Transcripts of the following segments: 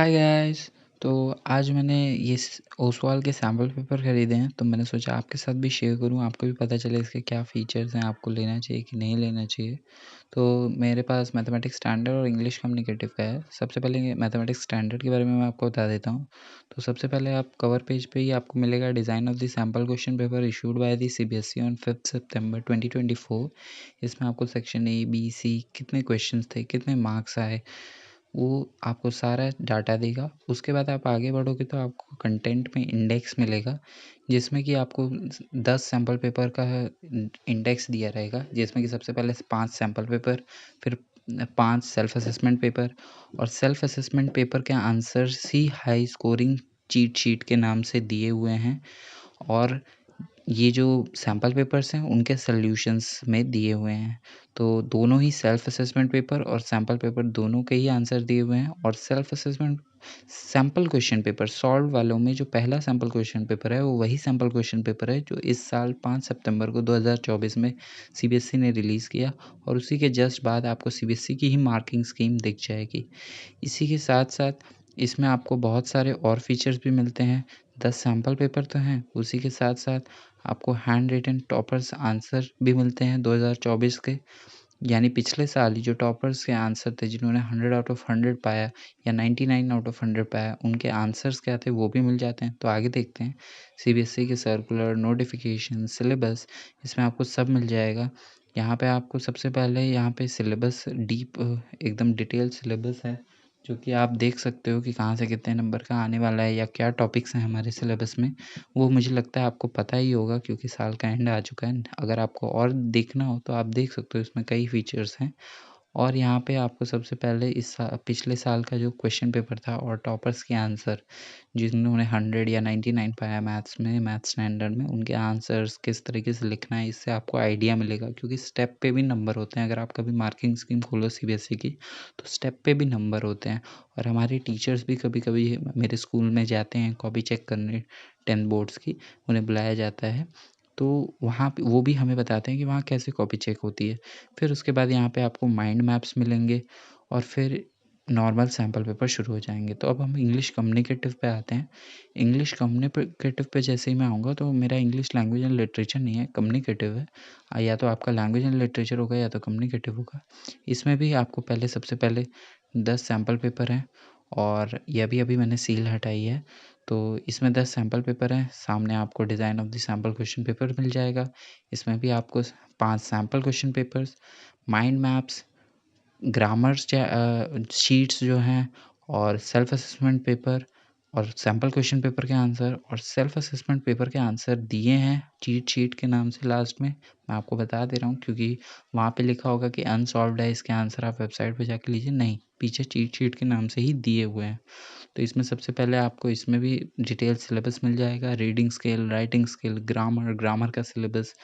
Hi guys. तो आज मैंने ये ओसवाल के सैम्पल पेपर ख़रीदे हैं, तो मैंने सोचा आपके साथ भी शेयर करूं, आपको भी पता चले इसके क्या फ़ीचर्स हैं, आपको लेना चाहिए कि नहीं लेना चाहिए। तो मेरे पास मैथमेटिक्स स्टैंडर्ड और इंग्लिश कम्युनिकेटिव का है। सबसे पहले मैथमेटिक्स स्टैंडर्ड के बारे में मैं आपको बता देता हूँ। तो सबसे पहले आप कवर पेज पे ही आपको मिलेगा design of the sample question paper issued by the CBSE on 5 सितंबर 2024। इसमें आपको सेक्शन ए बी सी कितने क्वेश्चन थे, कितने मार्क्स आए, वो आपको सारा डाटा देगा। उसके बाद आप आगे बढ़ोगे तो आपको कंटेंट में इंडेक्स मिलेगा, जिसमें कि आपको 10 सैम्पल पेपर का इंडेक्स दिया रहेगा, जिसमें कि सबसे पहले 5 सैम्पल पेपर, फिर 5 सेल्फ असेसमेंट पेपर, और सेल्फ असेसमेंट पेपर के आंसर्स ही हाई स्कोरिंग चीट शीट के नाम से दिए हुए हैं। और ये जो सैम्पल पेपर्स हैं उनके सॉल्यूशंस में दिए हुए हैं। तो दोनों ही सेल्फ असेसमेंट पेपर और सैम्पल पेपर दोनों के ही आंसर दिए हुए हैं। और self assessment sample question paper solve वालों में जो पहला सैम्पल क्वेश्चन पेपर है वो वही सैम्पल क्वेश्चन पेपर है जो इस साल 5 सितंबर को 2024 में सीबीएसई ने रिलीज़ किया, और उसी के जस्ट बाद आपको सीबीएसई की ही मार्किंग स्कीम दिख जाएगी। इसी के साथ-साथ इसमें आपको बहुत सारे और फीचर्स भी मिलते हैं। 10 सैम्पल पेपर तो हैं, उसी के साथ-साथ आपको हैंड रिटन टॉपर्स आंसर भी मिलते हैं 2024 के। यानी पिछले साल ही जो टॉपर्स के आंसर थे, जिन्होंने 100 आउट ऑफ 100 पाया या 99 आउट ऑफ 100 पाया, उनके आंसर्स क्या थे वो भी मिल जाते हैं। तो आगे देखते हैं सीबीएसई के सर्कुलर, नोटिफिकेशन, सिलेबस, इसमें आपको सब मिल जाएगा। यहाँ पे आपको सबसे पहले यहाँ पे सिलेबस डीप एकदम डिटेल सिलेबस है, जो कि आप देख सकते हो कि कहाँ से कितने नंबर का आने वाला है या क्या टॉपिक्स हैं हमारे सिलेबस में। वो मुझे लगता है आपको पता ही होगा, क्योंकि साल का एंड आ चुका है। अगर आपको और देखना हो तो आप देख सकते हो, इसमें कई फीचर्स हैं। और यहाँ पे आपको सबसे पहले पिछले साल का जो क्वेश्चन पेपर था और टॉपर्स के आंसर, जिन्होंने 100 या 99 पाया मैथ्स में, मैथ स्टैंडर्ड में, उनके आंसर्स किस तरीके से लिखना है, इससे आपको आइडिया मिलेगा। क्योंकि स्टेप पे भी नंबर होते हैं। अगर आप कभी मार्किंग स्कीम खोलो सीबीएसई की, तो स्टेप पे भी नंबर होते हैं। और हमारे टीचर्स भी कभी कभी मेरे स्कूल में जाते हैं कॉपी चेक करने 10 बोर्ड्स की, उन्हें बुलाया जाता है। तो वहाँ पे वो भी हमें बताते हैं कि वहाँ कैसे कॉपी चेक होती है। फिर उसके बाद यहाँ पे आपको माइंड मैप्स मिलेंगे, और फिर नॉर्मल सैम्पल पेपर शुरू हो जाएँगे। तो अब हम इंग्लिश कम्युनिकेटिव पे आते हैं। इंग्लिश कम्युनिकेटिव पे जैसे ही मैं आऊँगा, तो मेरा इंग्लिश लैंग्वेज एंड लिटरेचर नहीं है, कम्युनिकेटिव है। या तो आपका लैंग्वेज एंड लिटरेचर होगा या तो कम्युनिकेटिव होगा। इसमें भी आपको सबसे पहले 10 सैम्पल पेपर हैं, और ये अभी मैंने सील हटाई है। तो इसमें 10 सैम्पल पेपर हैं। सामने आपको design of the sample question paper मिल जाएगा। इसमें भी आपको 5 sample question papers, mind maps, grammars sheets जो हैं, और सेल्फ असेसमेंट पेपर, और सैम्पल क्वेश्चन पेपर के आंसर, और सेल्फ असेसमेंट पेपर के आंसर दिए हैं चीट शीट के नाम से लास्ट में। मैं आपको बता दे रहा हूँ, क्योंकि वहाँ पे लिखा होगा कि अनसॉल्व्ड है, इसके आंसर आप वेबसाइट पे जाके लीजिए। नहीं, पीछे चीट शीट के नाम से ही दिए हुए हैं। तो इसमें सबसे पहले आपको इसमें भी डिटेल सिलेबस मिल जाएगा, reading skill, writing skill, grammar का सिलेबस,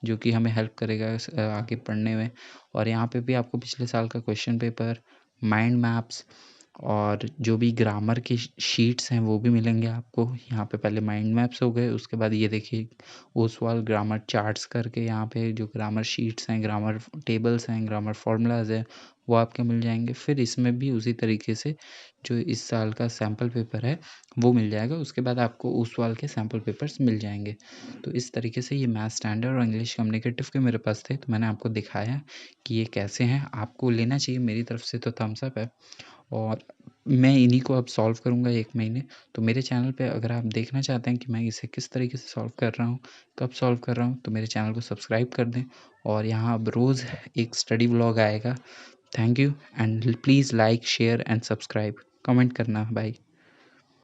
जो कि हमें हेल्प करेगा आगे पढ़ने में। और यहाँ पे भी आपको पिछले साल का क्वेश्चन पेपर, माइंड मैप्स, और जो भी ग्रामर की शीट्स हैं वो भी मिलेंगे आपको। यहाँ पे पहले माइंड मैप्स हो गए, उसके बाद ये देखिए ओसवाल ग्रामर चार्ट्स करके यहाँ पे जो ग्रामर शीट्स हैं, ग्रामर टेबल्स हैं, ग्रामर फार्मूलाज हैं, वो आपके मिल जाएंगे। फिर इसमें भी उसी तरीके से जो इस साल का सैम्पल पेपर है वो मिल जाएगा। उसके बाद आपको ओसवाल के सैम्पल पेपर्स मिल जाएंगे। तो इस तरीके से ये मैथ स्टैंडर्ड और इंग्लिश कम्युनिकेटिव के मेरे पास थे, तो मैंने आपको दिखाया कि ये कैसे हैं। आपको लेना चाहिए, मेरी तरफ से तो थम्स अप है। और मैं इन्हीं को अब सॉल्व करूँगा 1 महीने। तो मेरे चैनल पे अगर आप देखना चाहते हैं कि मैं इसे किस तरीके से सॉल्व कर रहा हूँ, कब सॉल्व कर रहा हूँ, तो मेरे चैनल को सब्सक्राइब कर दें। और यहाँ अब रोज़ एक स्टडी व्लॉग आएगा। Thank you, and please like, share and subscribe. Comment करना। बाय।